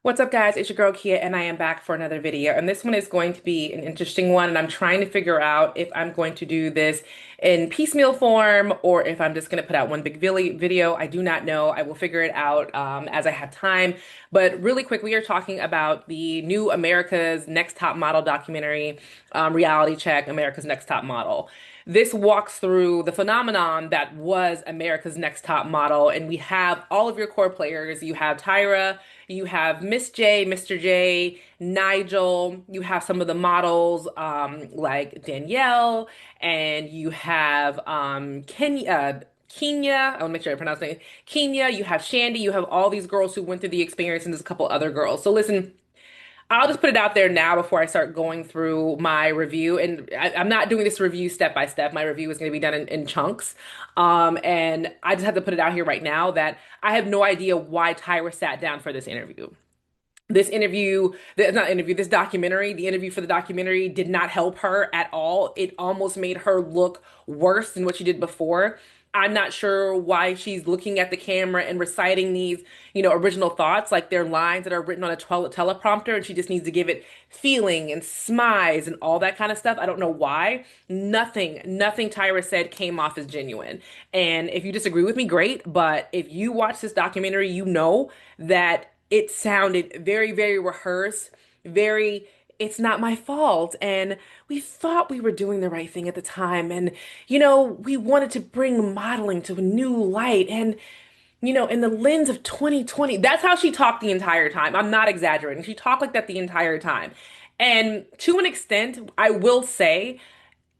What's up, guys? It's your girl Kia, and I am back for another video. And this one is going to be an interesting one, and I'm trying to figure out if I'm going to do this in piecemeal form or if I'm just going to put out one big video. I do not know. I will figure it out as I have time. But really quick, we are talking about the new America's Next Top Model documentary, reality check, America's Next Top Model. This walks through the phenomenon that was America's Next Top Model, and we have all of your core players. You have Tyra. You have Miss J, Mr. J, Nigel. You have some of the models like Danielle, and you have Kenya. I want to make sure I pronounce it. Kenya. You have Shandy. You have all these girls who went through the experience, and there's a couple other girls. So listen, I'll just put it out there now before I start going through my review. And I'm not doing this review step by step. My review is going to be done in chunks. And I just have to put it out here right now that I have no idea why Tyra sat down for this interview. This interview, not interview, this documentary, the interview for the documentary did not help her at all. It almost made her look worse than what she did before. I'm not sure why she's looking at the camera and reciting these, original thoughts like they're lines that are written on a teleprompter, and she just needs to give it feeling and smize and all that kind of stuff. I don't know why. Nothing Tyra said came off as genuine. And if you disagree with me, great. But if you watch this documentary, you know that it sounded very, very rehearsed, very, it's not my fault. And we thought we were doing the right thing at the time. And, we wanted to bring modeling to a new light. And, in the lens of 2020, that's how she talked the entire time. I'm not exaggerating. She talked like that the entire time. And to an extent, I will say,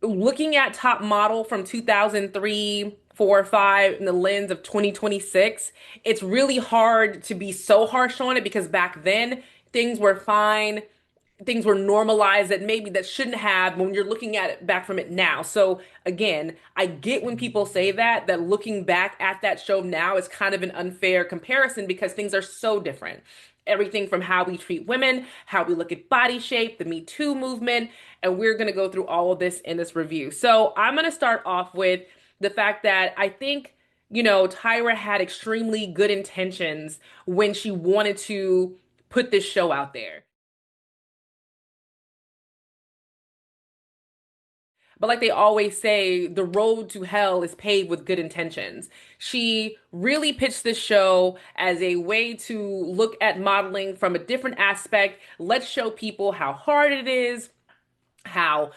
looking at Top Model from 2003, 4, 5 in the lens of 2026, it's really hard to be so harsh on it because back then things were fine, things were normalized that maybe that shouldn't have when you're looking at it back from it now. So again, I get when people say that looking back at that show now is kind of an unfair comparison because things are so different. Everything from how we treat women, how we look at body shape, the Me Too movement, and we're going to go through all of this in this review. So I'm going to start off with the fact that I think, Tyra had extremely good intentions when she wanted to put this show out there. But like they always say, the road to hell is paved with good intentions. She really pitched this show as a way to look at modeling from a different aspect. Let's show people how hard it is, how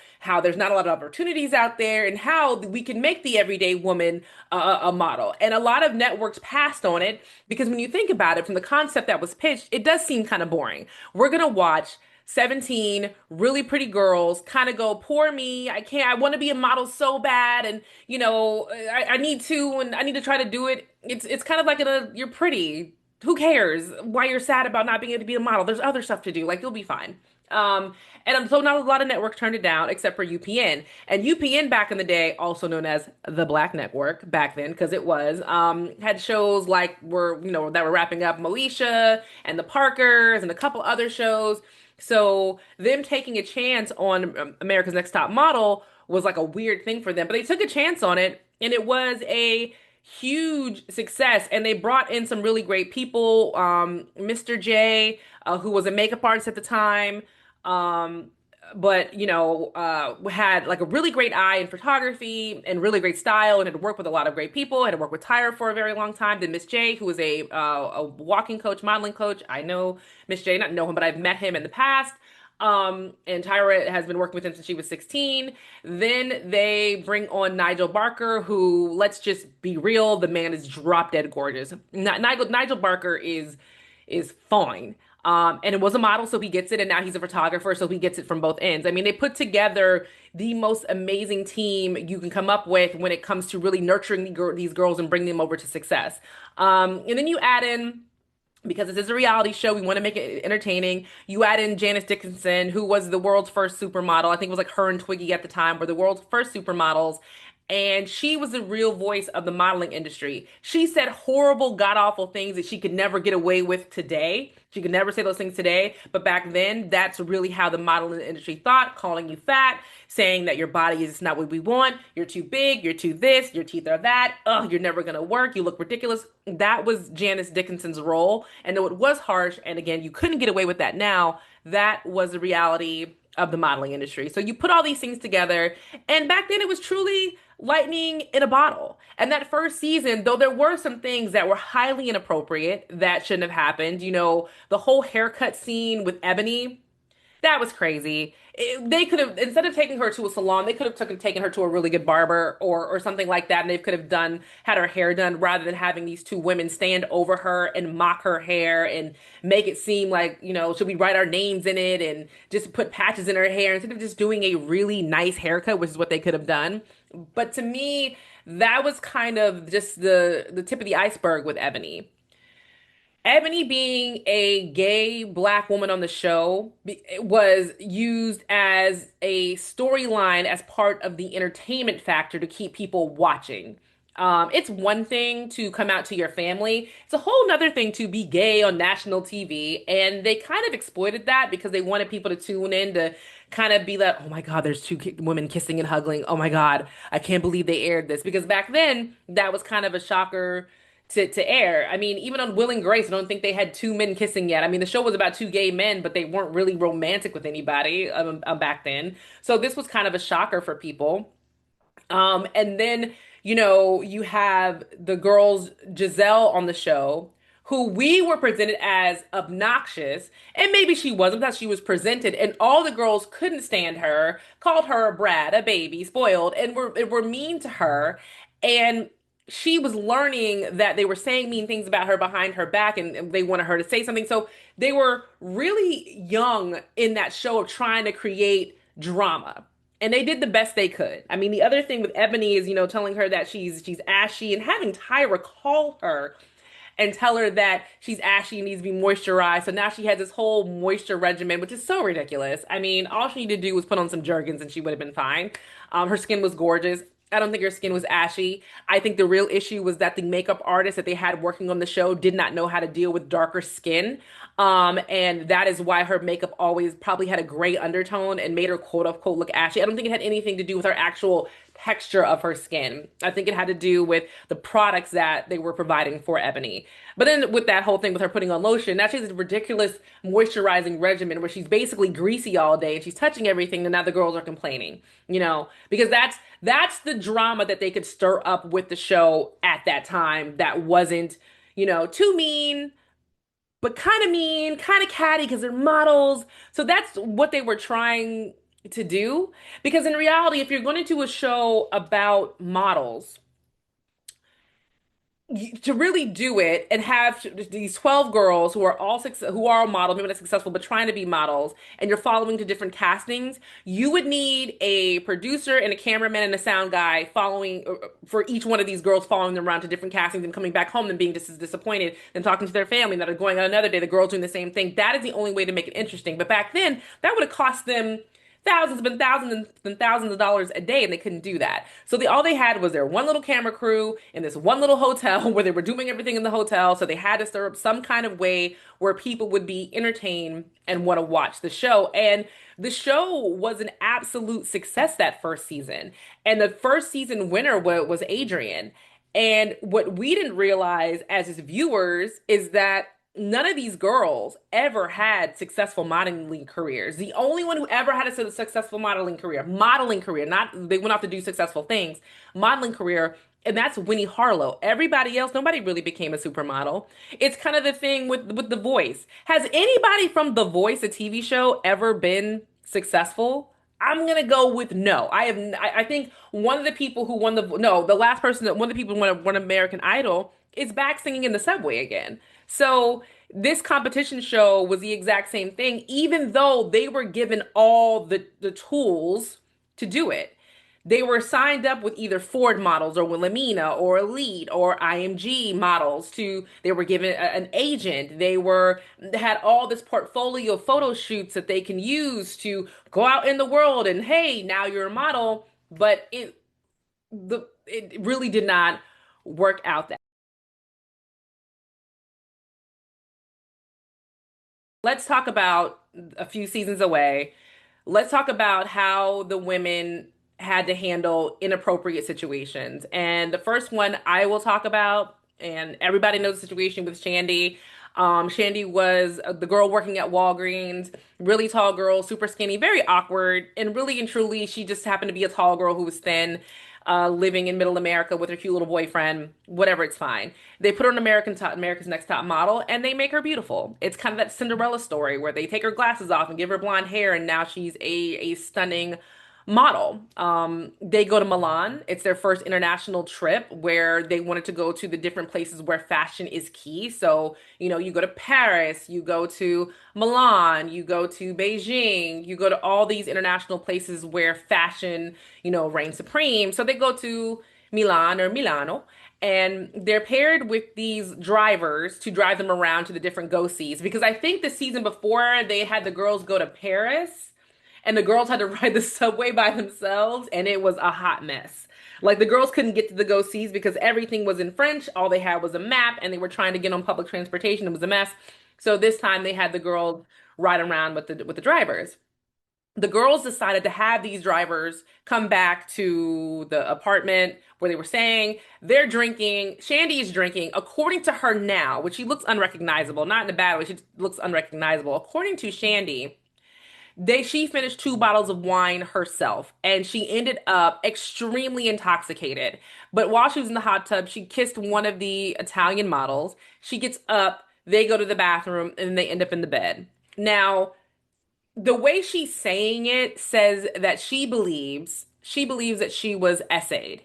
there's not a lot of opportunities out there, and how we can make the everyday woman a model. And a lot of networks passed on it because when you think about it, from the concept that was pitched, it does seem kind of boring. We're gonna watch 17 really pretty girls kind of go, poor me, I can't, I want to be a model so bad, and I need to, and I need to try to do it. It's kind of like you're pretty. Who cares why you're sad about not being able to be a model? There's other stuff to do. Like, you'll be fine. And so now a lot of networks turned it down, except for UPN. And UPN back in the day, also known as the Black Network back then, because it was, had shows like that were wrapping up Moesha and the Parkers and a couple other shows. So them taking a chance on America's Next Top Model was like a weird thing for them, but they took a chance on it, and it was a huge success. And they brought in some really great people. Mr. J, who was a makeup artist at the time, um, but had like a really great eye in photography and really great style, and had worked with a lot of great people. Had worked with Tyra for a very long time. Then Miss J, who was a walking coach, modeling coach. I know Miss J, not know him, but I've met him in the past. And Tyra has been working with him since she was 16. Then they bring on Nigel Barker, who, let's just be real, the man is drop dead gorgeous. Nigel Barker is fine. And it was a model, so he gets it, and now he's a photographer, so he gets it from both ends. I mean, they put together the most amazing team you can come up with when it comes to really nurturing these girls and bringing them over to success. And then you add in, because this is a reality show, we want to make it entertaining. You add in Janice Dickinson, who was the world's first supermodel. I think it was like her and Twiggy at the time were the world's first supermodels. And she was the real voice of the modeling industry. She said horrible, god awful things that she could never get away with today. She could never say those things today. But back then, that's really how the modeling industry thought, calling you fat, saying that your body is not what we want. You're too big. You're too this. Your teeth are that. Ugh, you're never going to work. You look ridiculous. That was Janice Dickinson's role. And though it was harsh, and again, you couldn't get away with that now, that was the reality of the modeling industry. So you put all these things together, and back then it was truly lightning in a bottle. And that first season, though there were some things that were highly inappropriate that shouldn't have happened, the whole haircut scene with Ebony, that was crazy. They could have, instead of taking her to a salon, they could have taken her to a really good barber or something like that, and they could have had her hair done rather than having these two women stand over her and mock her hair and make it seem like, should we write our names in it and just put patches in her hair instead of just doing a really nice haircut, which is what they could have done. But to me, that was kind of just the tip of the iceberg with Ebony. Ebony being a gay black woman on the show was used as a storyline as part of the entertainment factor to keep people watching. It's one thing to come out to your family. It's a whole nother thing to be gay on national TV. And they kind of exploited that because they wanted people to tune in to kind of be like, oh my God, there's two women kissing and hugging. Oh my God, I can't believe they aired this. Because back then, that was kind of a shocker to air. I mean, even on Will and Grace, I don't think they had two men kissing yet. I mean, the show was about two gay men, but they weren't really romantic with anybody back then. So this was kind of a shocker for people. And then, you have the girls, Giselle on the show, who we were presented as obnoxious, and maybe she wasn't, that she was presented, and all the girls couldn't stand her, called her a brat, a baby, spoiled, and were mean to her. And she was learning that they were saying mean things about her behind her back, and they wanted her to say something. So they were really young in that show of trying to create drama. And they did the best they could. I mean, the other thing with Ebony is, telling her that she's ashy and having Tyra call her and tell her that she's ashy and needs to be moisturized. So now she has this whole moisture regimen, which is so ridiculous. I mean, all she needed to do was put on some Jergens and she would have been fine. Her skin was gorgeous. I don't think her skin was ashy. I think the real issue was that the makeup artist that they had working on the show did not know how to deal with darker skin. And that is why her makeup always probably had a gray undertone and made her quote unquote look ashy. I don't think it had anything to do with her actual texture of her skin. I think it had to do with the products that they were providing for Ebony. But then with that whole thing with her putting on lotion, now she has this ridiculous moisturizing regimen where she's basically greasy all day and she's touching everything, and now the girls are complaining, because that's the drama that they could stir up with the show at that time that wasn't, too mean, but kind of mean, kind of catty because they're models. So that's what they were trying to do. Because in reality, if you're going to do a show about models, to really do it and have these 12 girls who are who are models, maybe not successful, but trying to be models, and you're following to different castings, you would need a producer and a cameraman and a sound guy following for each one of these girls, following them around to different castings and coming back home and being just as disappointed and talking to their family that are going on another day, the girls doing the same thing. That is the only way to make it interesting. But back then, that would have cost them thousands and thousands of dollars a day, and they couldn't do that. So all they had was their one little camera crew in this one little hotel where they were doing everything in the hotel. So they had to stir up some kind of way where people would be entertained and want to watch the show. And the show was an absolute success that first season. And the first season winner was Adrian. And what we didn't realize as his viewers is that none of these girls ever had successful modeling careers. The only one who ever had a successful modeling career, not they went off to do successful things, modeling career, and that's Winnie Harlow. Everybody else, nobody really became a supermodel. It's kind of the thing with The Voice. Has anybody from The Voice, a TV show, ever been successful? I'm gonna go with no. I think one of the people who won the last person that one of the people who won American Idol is back singing in the subway again. So this competition show was the exact same thing, even though they were given all the tools to do it. They were signed up with either Ford models or Wilhelmina or Elite or IMG models they were given an agent. They had all this portfolio of photo shoots that they can use to go out in the world and, hey, now you're a model. But it really did not work out. Let's talk about a few seasons away. Let's talk about how the women had to handle inappropriate situations. And the first one I will talk about, and everybody knows the situation with Shandy. Shandy was the girl working at Walgreens, really tall girl, super skinny, very awkward, and really and truly, she just happened to be a tall girl who was thin, living in middle America with her cute little boyfriend. Whatever, it's fine. They put her on America's Next Top Model, and they make her beautiful. It's kind of that Cinderella story where they take her glasses off and give her blonde hair, and now she's a stunning model. They go to Milan. It's their first international trip where they wanted to go to the different places where fashion is key. So, you go to Paris, you go to Milan, you go to Beijing, you go to all these international places where fashion, reigns supreme. So they go to Milan or Milano, and they're paired with these drivers to drive them around to the different go-sees. Because I think the season before they had the girls go to Paris and the girls had to ride the subway by themselves, and it was a hot mess. Like the girls couldn't get to the go-sees because everything was in French. All they had was a map, and they were trying to get on public transportation. It was a mess. So this time they had the girls ride around with the drivers. The girls decided to have these drivers come back to the apartment where they were staying. They're drinking. Shandy is drinking. According to her now, which she looks unrecognizable, not in a bad way, she looks unrecognizable. According to Shandy, she finished 2 bottles of wine herself, and she ended up extremely intoxicated. But while she was in the hot tub, she kissed one of the Italian models. She gets up, they go to the bathroom, and they end up in the bed. Now, the way she's saying it says that she believes that she was essayed.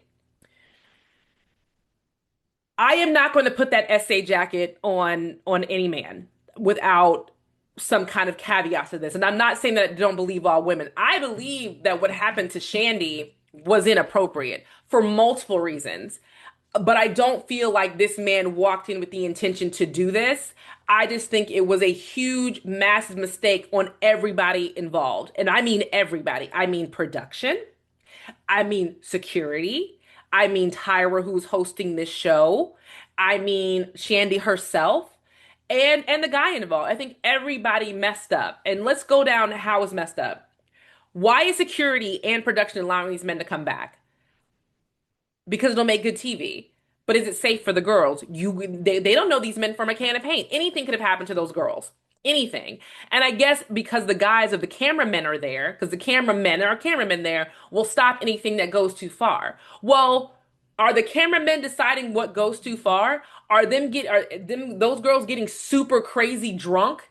I am not going to put that essay jacket on any man without some kind of caveat to this. And I'm not saying that I don't believe all women. I believe that what happened to Shandy was inappropriate for multiple reasons. But I don't feel like this man walked in with the intention to do this. I just think it was a huge, massive mistake on everybody involved. And I mean everybody. I mean production. I mean security. I mean Tyra, who's hosting this show. I mean Shandy herself. And the guy involved. I think everybody messed up. And let's go down how it's messed up. Why is security and production allowing these men to come back? Because it'll make good TV. But is it safe for the girls? They don't know these men from a can of paint. Anything could have happened to those girls. Anything. And I guess because the guys of the cameramen are there, because the cameramen, there are cameramen there, will stop anything that goes too far. Well, are the cameramen deciding what goes too far? Are those girls getting super crazy drunk?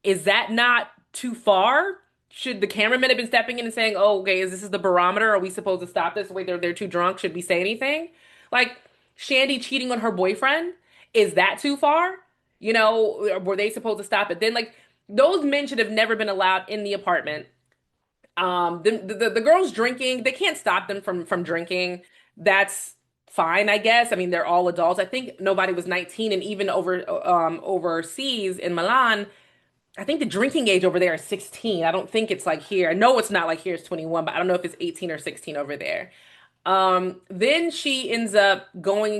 Is that not too far? Should the cameraman have been stepping in and saying, "Oh, okay, is this is the barometer? Are we supposed to stop this? Wait, they're too drunk. Should we say anything?" Like Shandy cheating on her boyfriend, is that too far? Were they supposed to stop it? Then like those men should have never been allowed in the apartment. The girls drinking, they can't stop them from drinking. That's fine, I guess. I mean, they're all adults. I think nobody was 19, and even overseas in Milan, I think the drinking age over there is 16. I don't think it's like here. I know it's not like here, it's 21, but I don't know if it's 18 or 16 over there. Then she ends up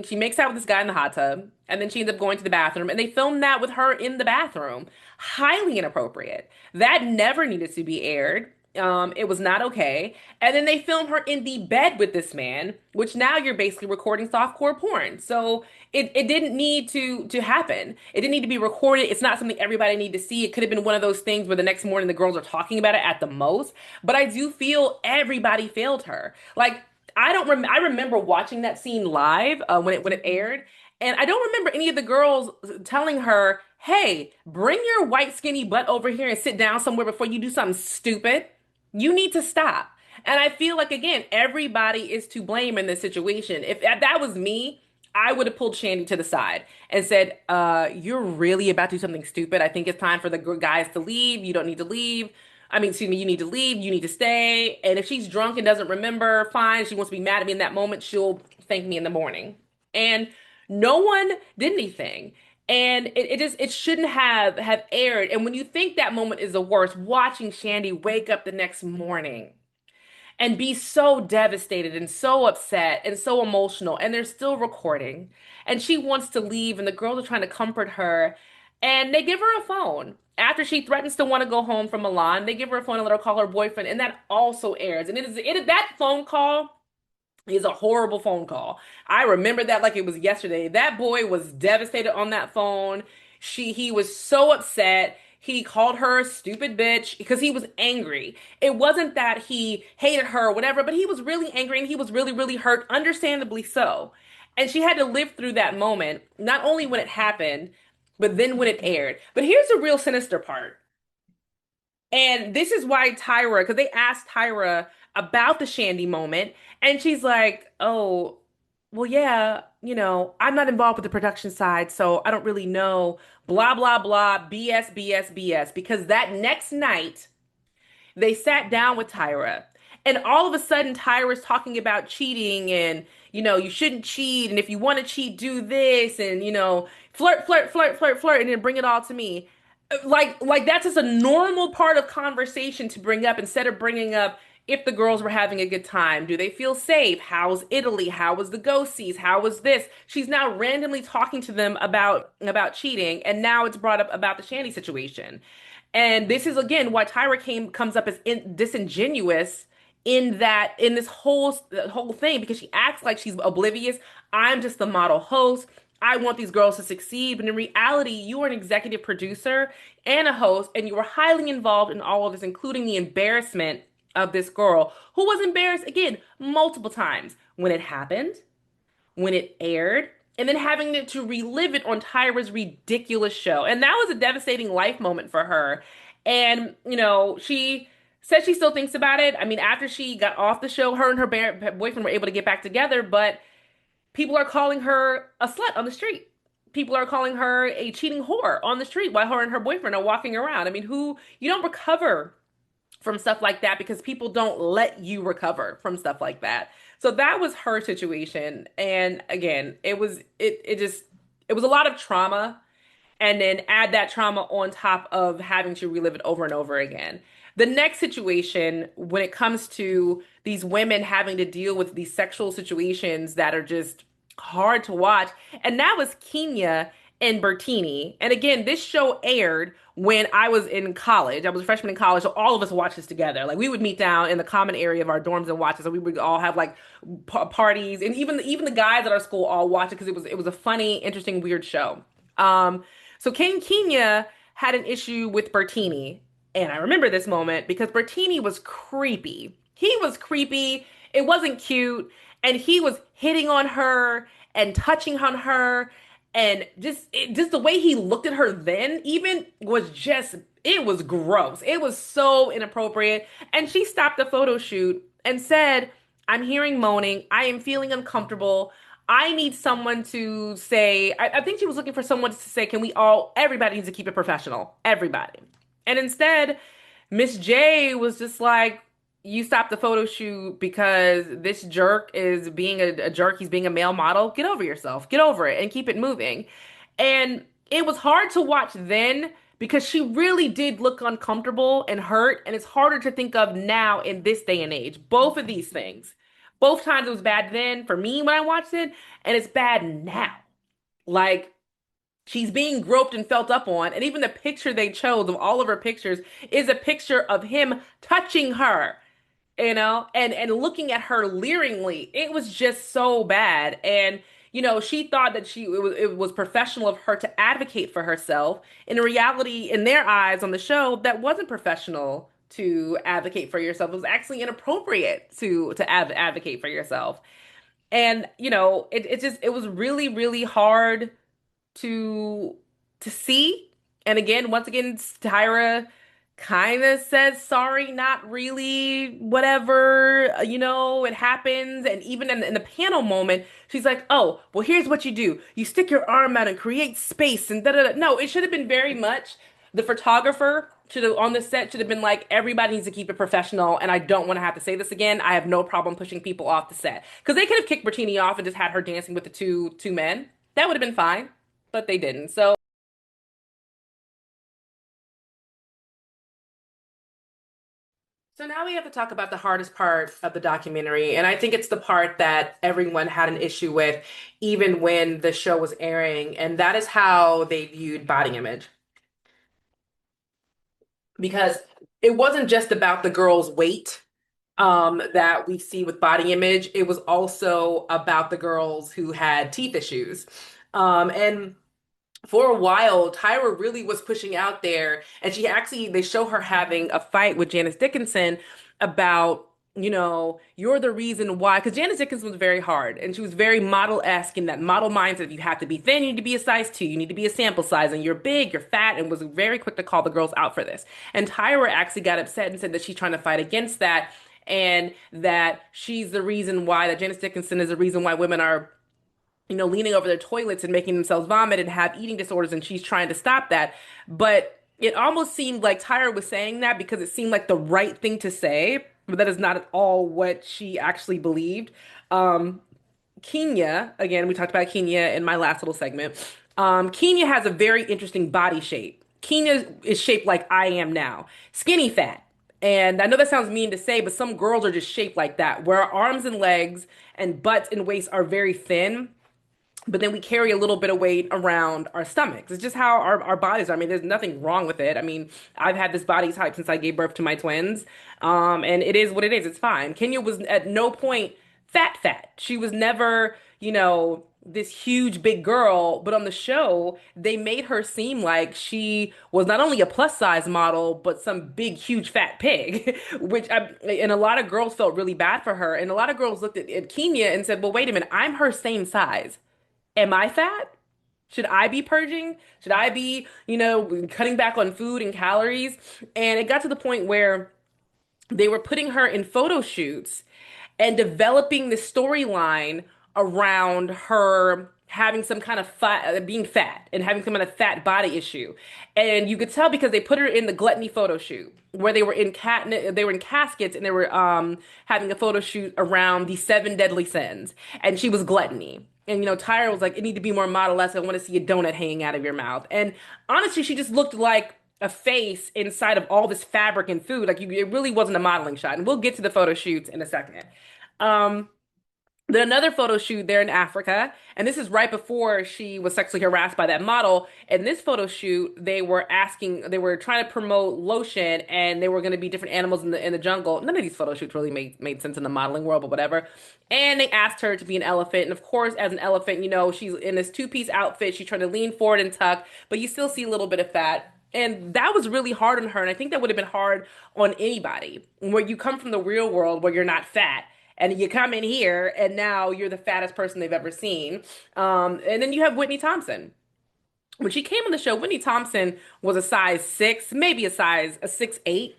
she makes out with this guy in the hot tub, and then she ends up going to the bathroom, and they filmed that with her in the bathroom. Highly inappropriate. That never needed to be aired. It was not okay. And then they film her in the bed with this man, which now you're basically recording softcore porn. So it didn't need to happen. It didn't need to be recorded. It's not something everybody need to see. It could have been one of those things where the next morning the girls are talking about it at the most. But I do feel everybody failed her. Like I don't rem I remember watching that scene live when it aired, and I don't remember any of the girls telling her, "Hey, bring your white skinny butt over here and sit down somewhere before you do something stupid. You need to stop." And I feel like again, everybody is to blame in this situation. If that was me, I would have pulled Shandy to the side and said, you're really about to do something stupid. I think it's time for the guys to leave. You don't need to leave. I mean, excuse me, you need to leave. You need to stay. And if she's drunk and doesn't remember, fine. She wants to be mad at me in that moment. She'll thank me in the morning. And no one did anything. And it shouldn't have aired. And when you think that moment is the worst, watching Shandy wake up the next morning and be so devastated and so upset and so emotional, and they're still recording. And she wants to leave, and the girls are trying to comfort her, and they give her a phone. After she threatens to want to go home from Milan, they give her a phone and let her call her boyfriend, and that also airs. And that phone call is a horrible phone call. I remember that like it was yesterday. That boy was devastated on that phone. He was so upset. He called her a stupid bitch because he was angry. It wasn't that he hated her or whatever, but he was really angry and he was really, really hurt, understandably so. And she had to live through that moment, not only when it happened, but then when it aired. But here's the real sinister part. And this is why Tyra, because they asked Tyra about the Shandy moment, and she's like, oh, well, yeah, I'm not involved with the production side, so I don't really know, blah, blah, blah, BS, BS, BS. Because that next night, they sat down with Tyra, and all of a sudden, Tyra's talking about cheating and, you shouldn't cheat, and if you want to cheat, do this, and, flirt, flirt, flirt, flirt, flirt, and then bring it all to me. Like that's just a normal part of conversation to bring up instead of bringing up if the girls were having a good time. Do they feel safe? How's Italy? How was the go-sees? How was this? She's now randomly talking to them about cheating, and now it's brought up about the Shandy situation. And this is again why Tyra comes up as disingenuous in this whole thing because she acts like she's oblivious. I'm just the model host. I want these girls to succeed, but in reality, you are an executive producer and a host, and you were highly involved in all of this, including the embarrassment of this girl who was embarrassed again multiple times when it happened, when it aired, and then having to relive it on Tyra's ridiculous show. And that was a devastating life moment for her. And, she said she still thinks about it. I mean, after she got off the show, her and her boyfriend were able to get back together, but people are calling her a slut on the street. People are calling her a cheating whore on the street while her and her boyfriend are walking around. I mean, you don't recover from stuff like that because people don't let you recover from stuff like that. So that was her situation. And again, it was a lot of trauma and then add that trauma on top of having to relive it over and over again. The next situation, when it comes to these women having to deal with these sexual situations that are just hard to watch, and that was Kenya and Bertini. And again, this show aired when I was in college. I was a freshman in college, so all of us watched this together. Like we would meet down in the common area of our dorms and watch it. So we would all have like parties, and even the guys at our school all watched it because it was a funny, interesting, weird show. Um, so King Kenya had an issue with Bertini. And I remember this moment because Bertini was creepy. He was creepy. It wasn't cute. And he was hitting on her and touching on her. And just the way he looked at her then even was just, it was gross. It was so inappropriate. And she stopped the photo shoot and said, I'm hearing moaning. I am feeling uncomfortable. I need someone to say, I think she was looking for someone to say, everybody needs to keep it professional. Everybody. And instead, Miss J was just like, you stopped the photo shoot because this jerk is being a jerk. He's being a male model. Get over yourself. Get over it and keep it moving. And it was hard to watch then because she really did look uncomfortable and hurt. And it's harder to think of now in this day and age. Both of these things. Both times it was bad then for me when I watched it, and it's bad now. Like, she's being groped and felt up on, and even the picture they chose of all of her pictures is a picture of him touching her, and looking at her leeringly. It was just so bad. And she thought that it was professional of her to advocate for herself. In reality, in their eyes on the show, that wasn't professional to advocate for yourself. It was actually inappropriate to advocate for yourself. And it was really, really hard to to see. And again, once again, Tyra kind of says sorry, not really, whatever, it happens. And even in the panel moment, she's like, oh, well, here's what you do. You stick your arm out and create space and da da da. No, it should have been very much the photographer should have on the set should have been like, everybody needs to keep it professional. And I don't want to have to say this again. I have no problem pushing people off the set because they could have kicked Bertini off and just had her dancing with the two men. That would have been fine, but they didn't. So So now we have to talk about the hardest part of the documentary, and I think it's the part that everyone had an issue with, even when the show was airing, and that is how they viewed body image. Because it wasn't just about the girl's weight, that we see with body image. It was also about the girls who had teeth issues. And for a while, Tyra really was pushing out there, and they show her having a fight with Janice Dickinson about, you're the reason why, because Janice Dickinson was very hard, and she was very model-esque in that model mindset. If you have to be thin, you need to be a size 2, you need to be a sample size, and you're big, you're fat, and was very quick to call the girls out for this. And Tyra actually got upset and said that she's trying to fight against that, and that she's the reason why, that Janice Dickinson is the reason why women are leaning over their toilets and making themselves vomit and have eating disorders, and she's trying to stop that. But it almost seemed like Tyra was saying that because it seemed like the right thing to say, but that is not at all what she actually believed. Um, Kenya, again, we talked about Kenya in my last little segment. Kenya has a very interesting body shape. Kenya is shaped like I am now, skinny fat. And I know that sounds mean to say, but some girls are just shaped like that, where our arms and legs and butts and waist are very thin, but then we carry a little bit of weight around our stomachs. It's just how our bodies are. I mean, there's nothing wrong with it. I mean, I've had this body type since I gave birth to my twins. And it is what it is. It's fine. Kenya was at no point fat. She was never, this huge big girl, but on the show, they made her seem like she was not only a plus size model, but some big, huge fat pig, and a lot of girls felt really bad for her. And a lot of girls looked at Kenya and said, well, wait a minute, I'm her same size. Am I fat? Should I be purging? Should I be, cutting back on food and calories? And it got to the point where they were putting her in photo shoots and developing the storyline around her having some kind of fat, being fat and having some kind of fat body issue. And you could tell because they put her in the gluttony photo shoot where they were in caskets, and they were having a photo shoot around the seven deadly sins, and she was gluttony. And Tyra was like, "It need to be more model-esque. I want to see a donut hanging out of your mouth." And honestly, she just looked like a face inside of all this fabric and food. Like it really wasn't a modeling shot. And we'll get to the photo shoots in a second. Um, then another photo shoot there in Africa, and this is right before she was sexually harassed by that model. In this photo shoot, they were trying to promote lotion, and they were going to be different animals in the jungle. None of these photo shoots really made sense in the modeling world, but whatever. And they asked her to be an elephant, and of course, as an elephant, she's in this two-piece outfit. She's trying to lean forward and tuck, but you still see a little bit of fat. And that was really hard on her, and I think that would have been hard on anybody. Where you come from the real world where you're not fat and you come in here and now you're the fattest person they've ever seen. And then you have Whitney Thompson. When she came on the show, Whitney Thompson was a size 6, maybe a 6'8".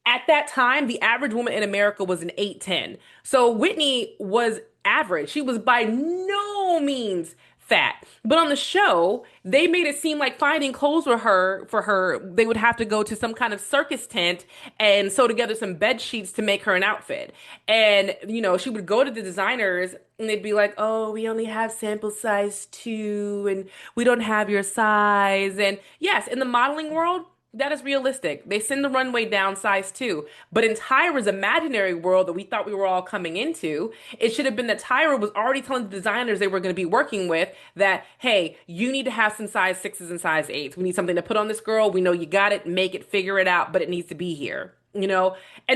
At that time, the average woman in America was an 8'10". So Whitney was average. She was by no means fat. But on the show, they made it seem like finding clothes for her, they would have to go to some kind of circus tent and sew together some bed sheets to make her an outfit. And, she would go to the designers and they'd be like, "Oh, we only have sample size 2 and we don't have your size." And yes, in the modeling world, that is realistic. They send the runway down size 2. But in Tyra's imaginary world that we thought we were all coming into, it should have been that Tyra was already telling the designers they were going to be working with that, hey, you need to have some size 6s and size 8s. We need something to put on this girl. We know you got it. Make it, figure it out, but it needs to be here. And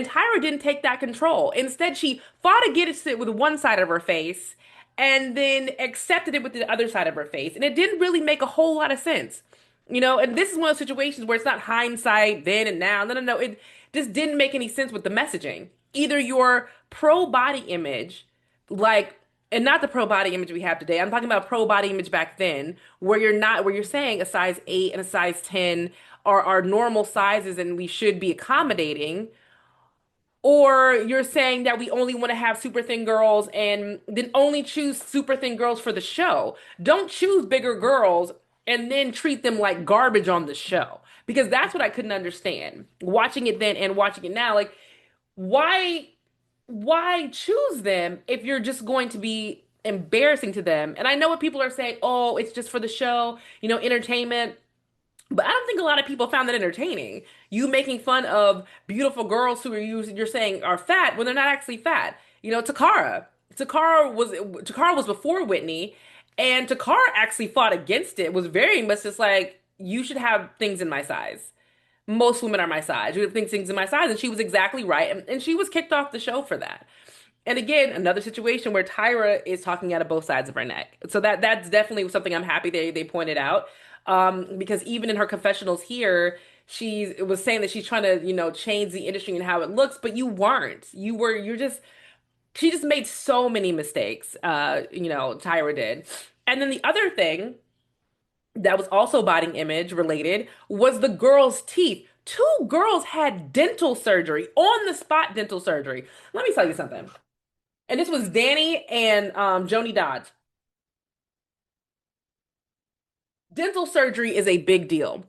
Tyra didn't take that control. Instead, she fought against it with one side of her face and then accepted it with the other side of her face. And it didn't really make a whole lot of sense. And this is one of those situations where it's not hindsight then and now. No. It just didn't make any sense with the messaging. Either you're pro body image, like, and not the pro body image we have today. I'm talking about pro body image back then, where you're saying a size 8 and a size 10 are normal sizes and we should be accommodating, or you're saying that we only want to have super thin girls and then only choose super thin girls for the show. Don't choose bigger girls and then treat them like garbage on the show. Because that's what I couldn't understand. Watching it then and watching it now, like, why why choose them if you're just going to be embarrassing to them? And I know what people are saying, oh, it's just for the show, entertainment. But I don't think a lot of people found that entertaining. You making fun of beautiful girls who you're saying are fat when they're not actually fat. You know, Takara was before Whitney, and Takara actually fought against it. Was very much just like you should have things in my size. Most women are my size. You have things in my size, and she was exactly right, and she was kicked off the show for that. And again, another situation where Tyra is talking out of both sides of her neck. So that's definitely something I'm happy they pointed out. Because even in her confessionals here, she was saying that she's trying to, change the industry and how it looks, but you weren't. She just made so many mistakes. Tyra did. And then the other thing that was also body image related was the girl's teeth. Two girls had dental surgery, on the spot dental surgery. Let me tell you something. And this was Danny and Joni Dodds. Dental surgery is a big deal.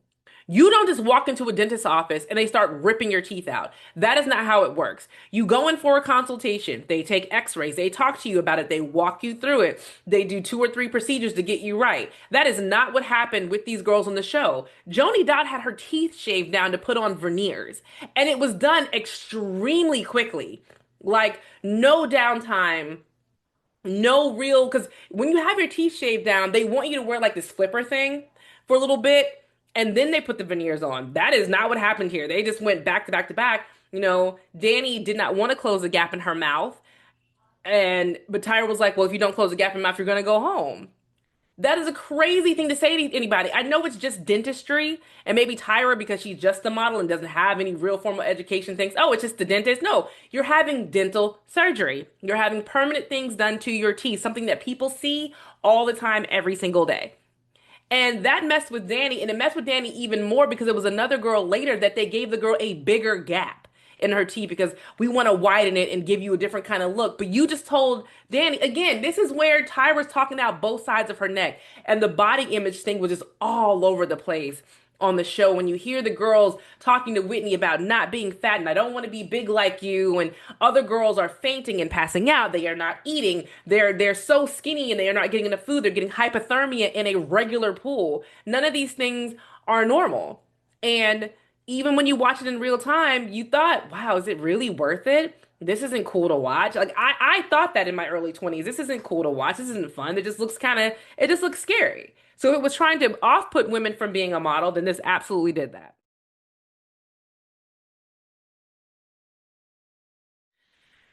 You don't just walk into a dentist's office and they start ripping your teeth out. That is not how it works. You go in for a consultation. They take x-rays. They talk to you about it. They walk you through it. They do 2 or 3 procedures to get you right. That is not what happened with these girls on the show. Joni Dott had her teeth shaved down to put on veneers, and it was done extremely quickly. Like, no downtime, no real, because when you have your teeth shaved down, they want you to wear like this flipper thing for a little bit, and then they put the veneers on. That is not what happened here. They just went back to back to back. Danny did not want to close a gap in her mouth, and but Tyra was like, "Well, if you don't close the gap in your mouth, you're gonna go home." That is a crazy thing to say to anybody. I know it's just dentistry, and maybe Tyra, because she's just a model and doesn't have any real formal education, thinks, oh, it's just the dentist. No, you're having dental surgery. You're having permanent things done to your teeth, something that people see all the time, every single day. And that messed with Danny, and it messed with Danny even more because it was another girl later that they gave the girl a bigger gap in her teeth because we want to widen it and give you a different kind of look. But you just told Danny, again, this is where Tyra's talking out both sides of her neck, and the body image thing was just all over the place on the show. When you hear the girls talking to Whitney about not being fat and I don't want to be big like you, and other girls are fainting and passing out, they are not eating, they're so skinny and they are not getting enough food, they're getting hypothermia in a regular pool. None of these things are normal. And even when you watch it in real time, you thought, wow, is it really worth it? This isn't cool to watch. Like I thought that in my early 20s. This isn't cool to watch. This isn't fun. It just looks scary. So if it was trying to off-put women from being a model, then this absolutely did that.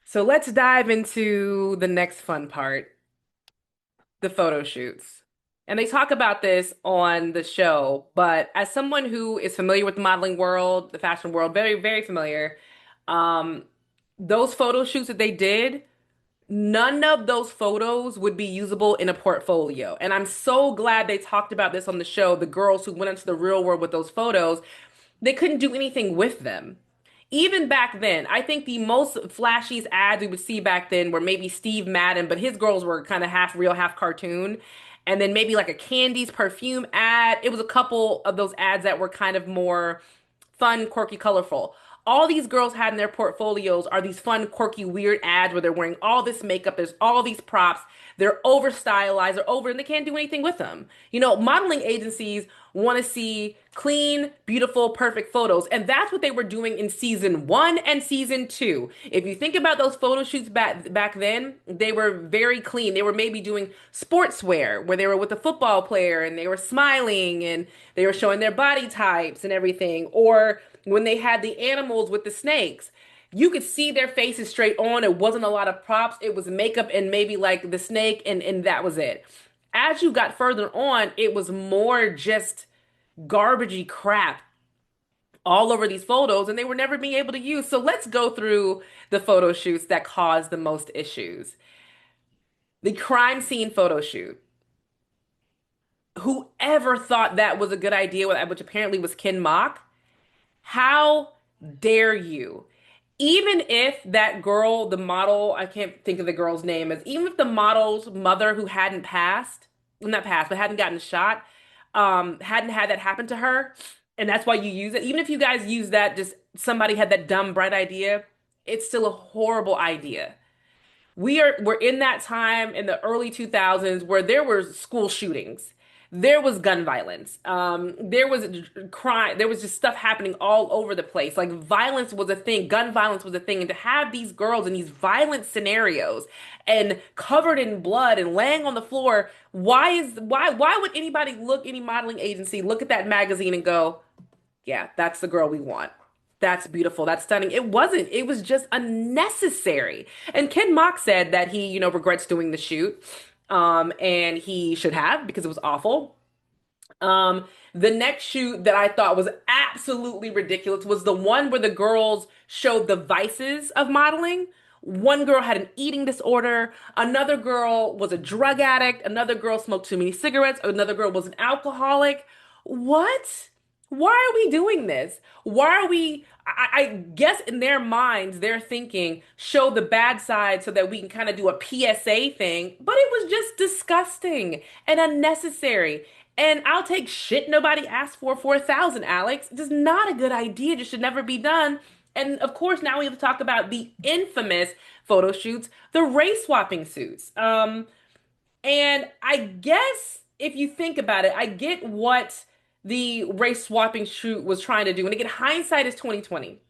So let's dive into the next fun part, the photo shoots. And they talk about this on the show, but as someone who is familiar with the modeling world, the fashion world, very, very familiar, um, those photo shoots that they did, none of those photos would be usable in a portfolio. And I'm so glad they talked about this on the show. The girls who went into the real world with those photos, they couldn't do anything with them. Even back then, I think the most flashiest ads we would see back then were maybe Steve Madden, but his girls were kind of half real, half cartoon. And then maybe like a Candy's perfume ad. It was a couple of those ads that were kind of more fun, quirky, colorful. All these girls had in their portfolios are these fun, quirky, weird ads where they're wearing all this makeup, there's all these props, they're over stylized, they're over, and they can't do anything with them. Modeling agencies want to see clean, beautiful, perfect photos, and that's what they were doing in season 1 and season 2. If you think about those photo shoots back then, they were very clean. They were maybe doing sportswear where they were with a football player and they were smiling and they were showing their body types and everything, or when they had the animals with the snakes. You could see their faces straight on. It wasn't a lot of props. It was makeup and maybe like the snake, and that was it. As you got further on, it was more just garbagey crap all over these photos, and they were never being able to use. So let's go through the photo shoots that caused the most issues. The crime scene photo shoot. Whoever thought that was a good idea, which apparently was Ken Mock, how dare you? Even if that girl, the model, I can't think of the girl's name, is even if the model's mother who hadn't passed, well, not passed, but hadn't gotten shot, hadn't had that happen to her, and that's why you use it. Even if you guys use that, just somebody had that dumb, bright idea, it's still a horrible idea. We're in that time in the early 2000s where there were school shootings. there was gun violence. There was crime. There was just stuff happening all over the place. Like violence was a thing. Gun violence was a thing. And to have these girls in these violent scenarios and covered in blood and laying on the floor, why would anybody any modeling agency look at that magazine and go, yeah, that's the girl we want. That's beautiful. That's stunning. It wasn't. It was just unnecessary. And Ken Mock said that he, regrets doing the shoot. And he should have because it was awful. The next shoot that I thought was absolutely ridiculous was the one where the girls showed the vices of modeling. One girl had an eating disorder, another girl was a drug addict, another girl smoked too many cigarettes, another girl was an alcoholic. What? Why are we doing this? Why are we? I guess in their minds, they're thinking, show the bad side so that we can kind of do a PSA thing, but it was just disgusting and unnecessary. And I'll take shit nobody asked for 1,000, Alex. It's just not a good idea. It just should never be done. And of course, now we have to talk about the infamous photo shoots, the race swapping suits. And I guess if you think about it, I get what the race swapping shoot was trying to do. And again, hindsight is 2020.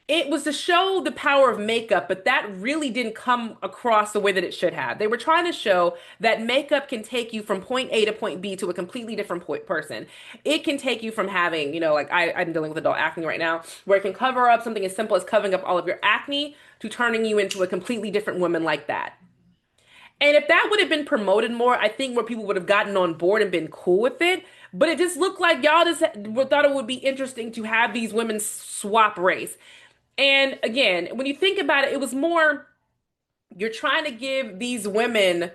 It was to show the power of makeup, but that really didn't come across the way that it should have. They were trying to show that makeup can take you from point A to point B to a completely different person. It can take you from having, like I'm dealing with adult acne right now, where it can cover up something as simple as covering up all of your acne to turning you into a completely different woman like that. And if that would have been promoted more, I think more people would have gotten on board and been cool with it. But it just looked like y'all just thought it would be interesting to have these women swap race. And again, when you think about it, it was more you're trying to give these women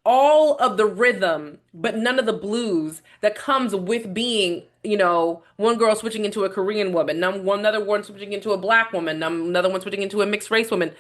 all of the rhythm, but none of the blues that comes with being, one girl switching into a Korean woman, another one switching into a black woman, another one switching into a mixed race woman.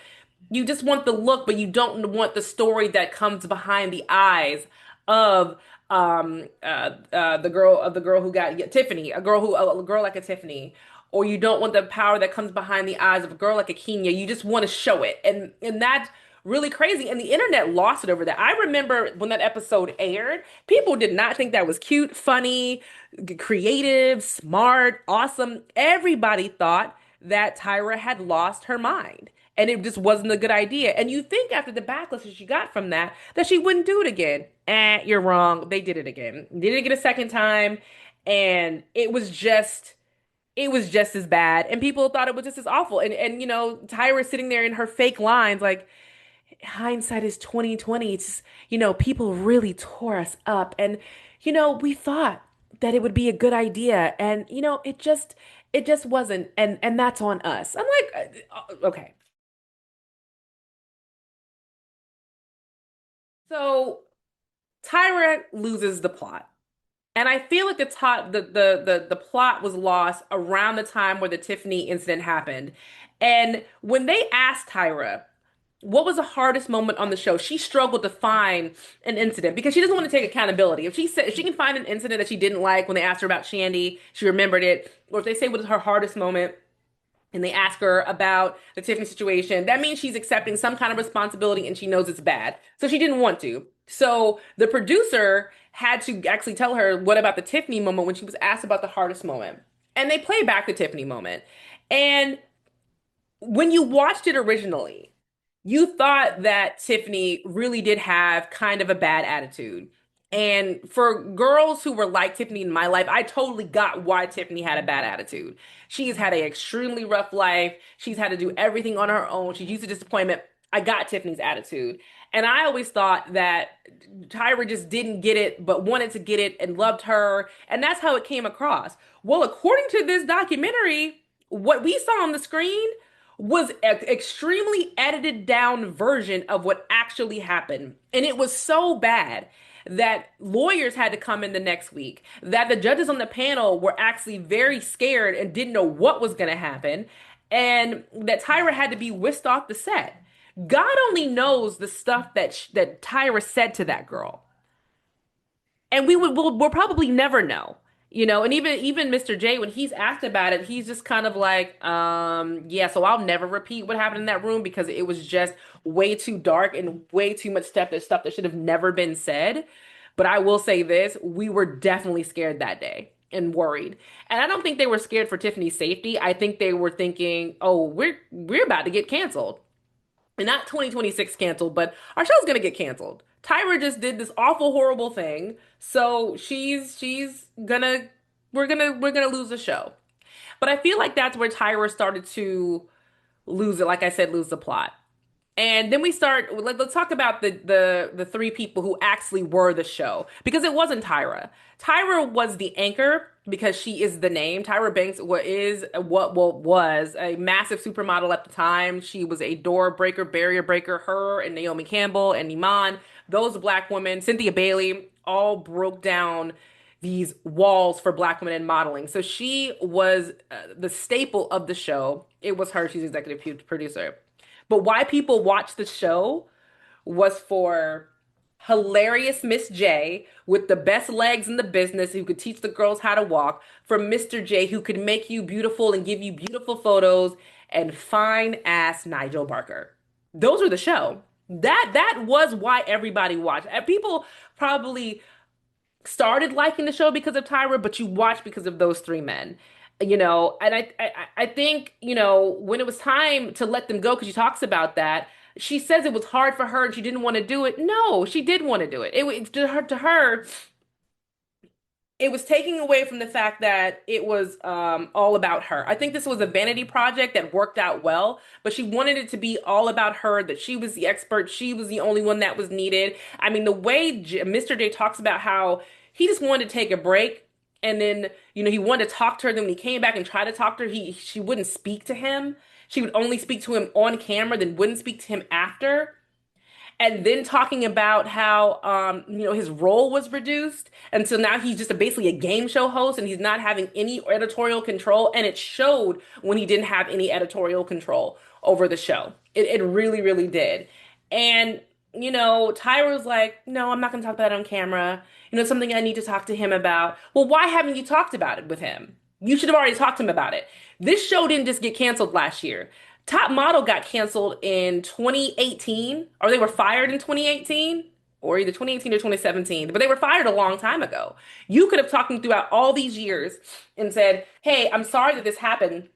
You just want the look, but you don't want the story that comes behind the eyes of the girl who got Tiffany, a girl like a Tiffany, or you don't want the power that comes behind the eyes of a girl like a Kenya. You just want to show it, and that's really crazy. And the internet lost it over that. I remember when that episode aired, people did not think that was cute, funny, creative, smart, awesome. Everybody thought that Tyra had lost her mind. And it just wasn't a good idea. And you think after the backlash that she got from that, that she wouldn't do it again. You're wrong. They did it again. They did it again a second time. And it was just as bad. And people thought it was just as awful. And Tyra sitting there in her fake lines, like, hindsight is 2020. It's, people really tore us up. And, we thought that it would be a good idea. And, it just wasn't. And that's on us. I'm like, okay. So Tyra loses the plot. And I feel like the plot was lost around the time where the Tiffany incident happened. And when they asked Tyra what was the hardest moment on the show, she struggled to find an incident because she doesn't want to take accountability. If she can find an incident that she didn't like when they asked her about Shandy, she remembered it. Or if they say what was her hardest moment, and they ask her about the Tiffany situation, that means she's accepting some kind of responsibility and she knows it's bad. So she didn't want to. So the producer had to actually tell her what about the Tiffany moment when she was asked about the hardest moment. And they play back the Tiffany moment. And when you watched it originally, you thought that Tiffany really did have kind of a bad attitude. And for girls who were like Tiffany in my life, I totally got why Tiffany had a bad attitude. She's had an extremely rough life. She's had to do everything on her own. She's used to disappointment. I got Tiffany's attitude. And I always thought that Tyra just didn't get it, but wanted to get it and loved her. And that's how it came across. Well, according to this documentary, what we saw on the screen was an extremely edited down version of what actually happened. And it was so bad that lawyers had to come in the next week, that the judges on the panel were actually very scared and didn't know what was going to happen, and that Tyra had to be whisked off the set. God only knows the stuff that Tyra said to that girl. And we'll probably never know. And even Mr. J, when he's asked about it, he's just kind of like, yeah, so I'll never repeat what happened in that room because it was just way too dark and way too much stuff that should have never been said. But I will say this, we were definitely scared that day and worried. And I don't think they were scared for Tiffany's safety. I think they were thinking, "Oh, we're about to get canceled." And not 2026 canceled, but our show's gonna get canceled. Tyra just did this awful, horrible thing, so she's gonna we're gonna lose the show. But I feel like that's where Tyra started to lose it. Like I said, lose the plot. And then we start. Let's talk about the three people who actually were the show because it wasn't Tyra. Tyra was the anchor because she is the name. Tyra Banks was a massive supermodel at the time. She was a door breaker, barrier breaker. Her and Naomi Campbell and Iman, those black women, Cynthia Bailey, all broke down these walls for black women in modeling. So she was the staple of the show. It was her. She's executive producer. But why people watch the show was for hilarious Miss J with the best legs in the business who could teach the girls how to walk, for Mr. J who could make you beautiful and give you beautiful photos, and fine ass Nigel Barker. Those are the show. That was why everybody watched. People probably started liking the show because of Tyra, but you watch because of those three men. And I think, when it was time to let them go, because she talks about that, she says it was hard for her and she didn't want to do it. No, she did want to do it. To her, it was taking away from the fact that it was all about her. I think this was a vanity project that worked out well, but she wanted it to be all about her, that she was the expert, she was the only one that was needed. I mean, the way Mr. J talks about how he just wanted to take a break. And then, he wanted to talk to her. Then when he came back and tried to talk to her, she wouldn't speak to him. She would only speak to him on camera, then wouldn't speak to him after, and then talking about how his role was reduced, and so now he's just basically a game show host and he's not having any editorial control, and it showed when he didn't have any editorial control over the show. It really, really did. And Tyra was like, no, I'm not going to talk about it on camera. It's something I need to talk to him about. Well, why haven't you talked about it with him? You should have already talked to him about it. This show didn't just get canceled last year. Top Model got canceled in 2018, or they were fired in 2018, or either 2018 or 2017, but they were fired a long time ago. You could have talked to them throughout all these years and said, hey, I'm sorry that this happened.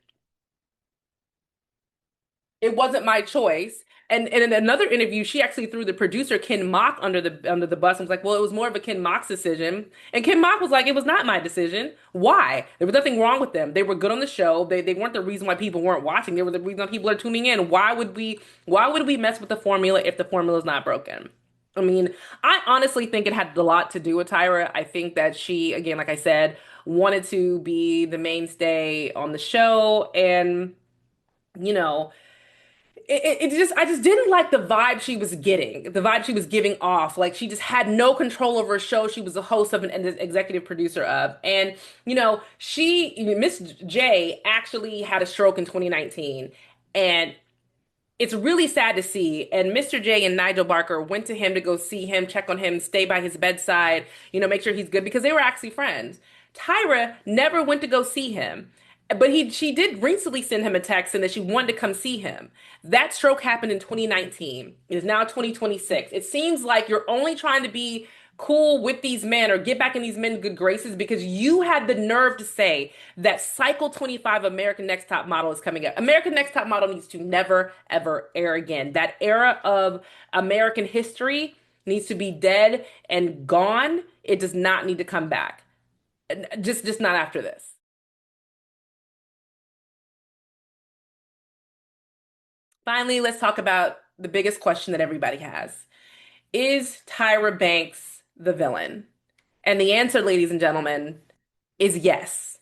It wasn't my choice. And in another interview, she actually threw the producer Ken Mock under the bus and was like, "Well, it was more of a Ken Mock's decision." And Ken Mock was like, "It was not my decision. Why? There was nothing wrong with them. They were good on the show. They weren't the reason why people weren't watching. They were the reason why people are tuning in. Why would we mess with the formula if the formula is not broken?" I mean, I honestly think it had a lot to do with Tyra. I think that she, again, like I said, wanted to be the mainstay on the show, and you know I just didn't like the vibe she was getting, the vibe she was giving off. Like she just had no control over a show she was a host of and an executive producer of. And, Miss J actually had a stroke in 2019. And it's really sad to see. And Mr. J and Nigel Barker went to him to go see him, check on him, stay by his bedside, make sure he's good because they were actually friends. Tyra never went to go see him. But she did recently send him a text saying that she wanted to come see him. That stroke happened in 2019. It is now 2026. It seems like you're only trying to be cool with these men or get back in these men's good graces because you had the nerve to say that Cycle 25 American Next Top Model is coming up. American Next Top Model needs to never, ever air again. That era of American history needs to be dead and gone. It does not need to come back. Just not after this. Finally, let's talk about the biggest question that everybody has. Is Tyra Banks the villain? And the answer, ladies and gentlemen, is yes.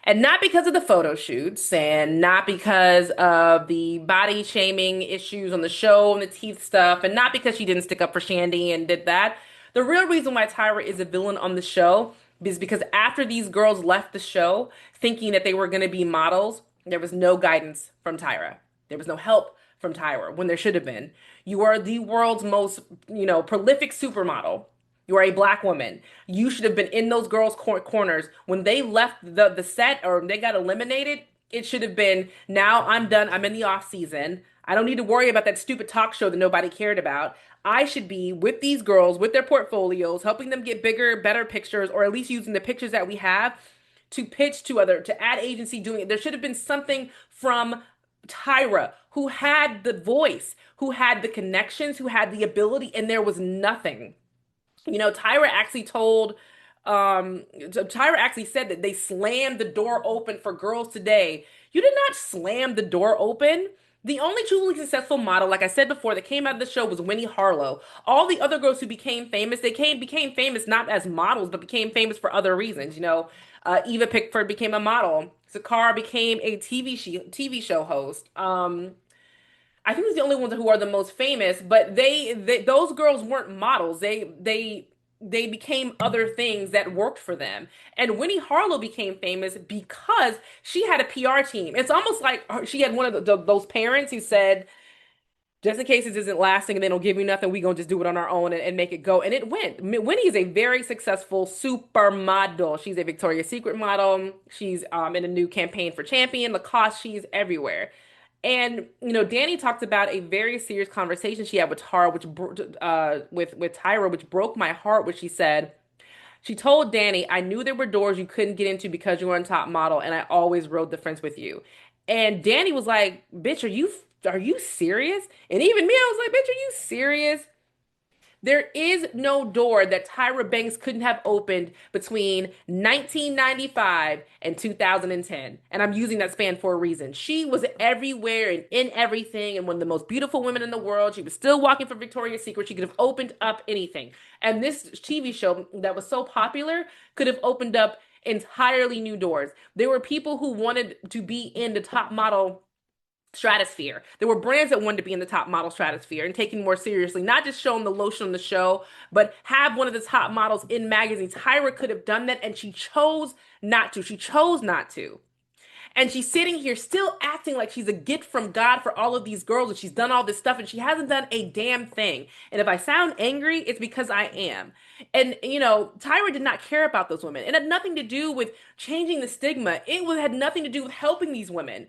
And not because of the photo shoots and not because of the body shaming issues on the show and the teeth stuff and not because she didn't stick up for Shandy and did that. The real reason why Tyra is a villain on the show is because after these girls left the show thinking that they were going to be models, there was no guidance from Tyra. There was no help from Tyra when there should have been. You are the world's most, prolific supermodel. You are a black woman. You should have been in those girls' corners when they left the set or they got eliminated. It should have been, now I'm done. I'm in the off season. I don't need to worry about that stupid talk show that nobody cared about. I should be with these girls, with their portfolios, helping them get bigger, better pictures, or at least using the pictures that we have to pitch to other, to add agency doing it. There should have been something from Tyra, who had the voice, who had the connections, who had the ability, and there was nothing. Tyra actually said that they slammed the door open for girls today. You did not slam the door open. The only truly successful model, like I said before, that came out of the show was Winnie Harlow. All the other girls who became famous, became famous not as models, but became famous for other reasons. Eva Pickford became a model. Sakara became a TV show host. I think it's the only ones who are the most famous, but those girls weren't models. They became other things that worked for them. And Winnie Harlow became famous because she had a PR team. It's almost like she had one of those parents who said, just in case this isn't lasting and they don't give you nothing, we gonna just do it on our own and make it go. And it went. Winnie is a very successful supermodel. She's a Victoria's Secret model. She's in a new campaign for Champion, Lacoste. She's everywhere. And Danny talked about a very serious conversation she had with Tara, with Tyra, which broke my heart. Which she said, she told Danny, "I knew there were doors you couldn't get into because you were on top model, and I always rode the fence with you." And Danny was like, "Bitch, are you serious?" And even me, I was like, "Bitch, are you serious?" There is no door that Tyra Banks couldn't have opened between 1995 and 2010. And I'm using that span for a reason. She was everywhere and in everything and one of the most beautiful women in the world. She was still walking for Victoria's Secret. She could have opened up anything. And this TV show that was so popular could have opened up entirely new doors. There were people who wanted to be in the top model stratosphere. There were brands that wanted to be in the top model stratosphere and taken more seriously, not just showing the lotion on the show, but have one of the top models in magazines. Tyra could have done that, and she chose not to. She chose not to. And she's sitting here still acting like she's a gift from God for all of these girls, and she's done all this stuff, and she hasn't done a damn thing. And if I sound angry, it's because I am. And Tyra did not care about those women. It had nothing to do with changing the stigma. Had nothing to do with helping these women.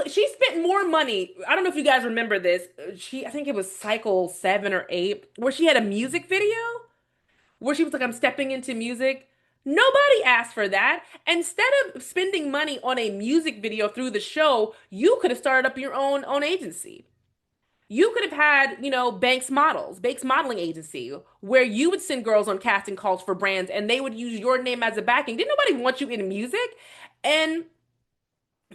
She spent more money. I don't know if you guys remember this. I think it was cycle 7 or 8, where she had a music video where she was like, "I'm stepping into music." Nobody asked for that. Instead of spending money on a music video through the show, you could have started up your own agency. You could have had, Banks Modeling Agency, where you would send girls on casting calls for brands and they would use your name as a backing. Didn't nobody want you in music? And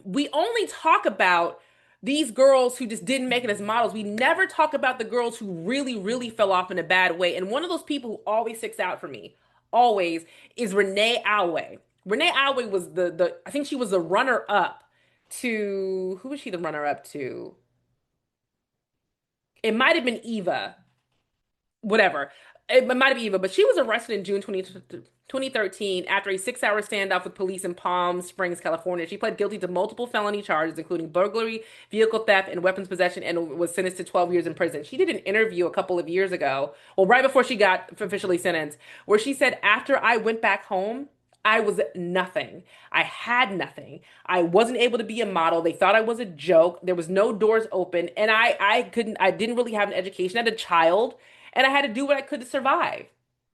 we only talk about these girls who just didn't make it as models. We never talk about the girls who really, really fell off in a bad way. And one of those people who always sticks out for me, always, is Renee Alway. Renee Alway was I think she was the runner up to, who was she the runner up to? It might have been Eva, whatever. It might be Eva, but she was arrested in June 2013 after a 6-hour standoff with police in Palm Springs, California. She pled guilty to multiple felony charges, including burglary, vehicle theft, and weapons possession, and was sentenced to 12 years in prison. She did an interview a couple of years ago, well, right before she got officially sentenced, where she said, "After I went back home, I was nothing. I had nothing. I wasn't able to be a model. They thought I was a joke. There was no doors open, and I didn't really have an education. I had a child, and I had to do what I could to survive."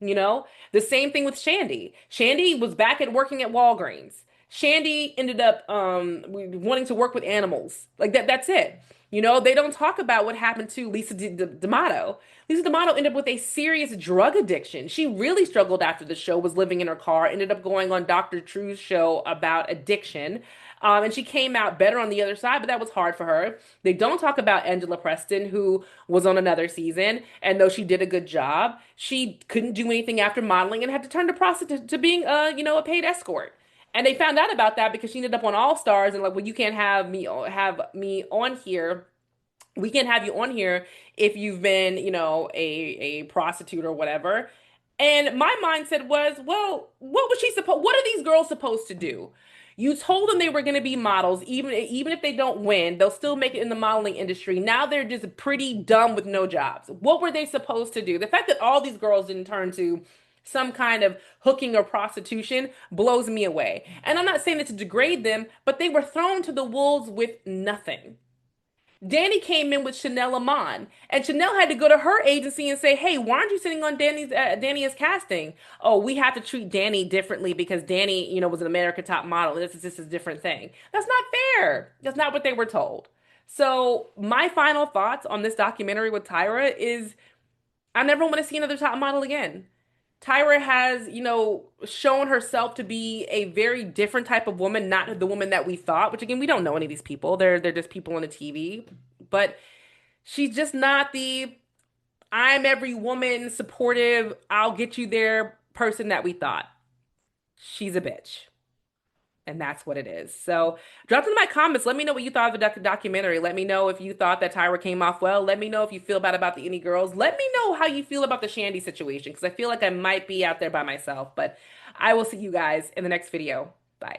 The same thing with Shandy. Shandy was back at working at Walgreens. Shandy ended up wanting to work with animals. Like that. That's it. They don't talk about what happened to D'Amato. Lisa D'Amato ended up with a serious drug addiction. She really struggled after the show, was living in her car, ended up going on Dr. Drew's show about addiction. And she came out better on the other side, but that was hard for her. They don't talk about Angela Preston, who was on another season, and though she did a good job, she couldn't do anything after modeling and had to turn to prostitute to being a paid escort. And they found out about that because she ended up on All Stars and like, well, you can't have me on here. We can't have you on here if you've been, a prostitute or whatever. And my mindset was, well, what are these girls supposed to do? You told them they were going to be models, even if they don't win, they'll still make it in the modeling industry. Now they're just pretty dumb with no jobs. What were they supposed to do? The fact that all these girls didn't turn to some kind of hooking or prostitution blows me away. And I'm not saying it to degrade them, but they were thrown to the wolves with nothing. Danny came in with Chanel Amon, and Chanel had to go to her agency and say, "Hey, why aren't you sitting on Danny's casting? Oh, we have to treat Danny differently because Danny, was an America Top model. This is a different thing. That's not fair. That's not what they were told." So my final thoughts on this documentary with Tyra is, I never want to see another top model again. Tyra has, shown herself to be a very different type of woman, not the woman that we thought, which again, we don't know any of these people. They're just people on the TV. But she's just not the I'm every woman supportive, I'll get you there person that we thought. She's a bitch. And that's what it is. So drop in my comments. Let me know what you thought of the documentary. Let me know if you thought that Tyra came off well. Let me know if you feel bad about the Indie Girls. Let me know how you feel about the Shandy situation because I feel like I might be out there by myself. But I will see you guys in the next video.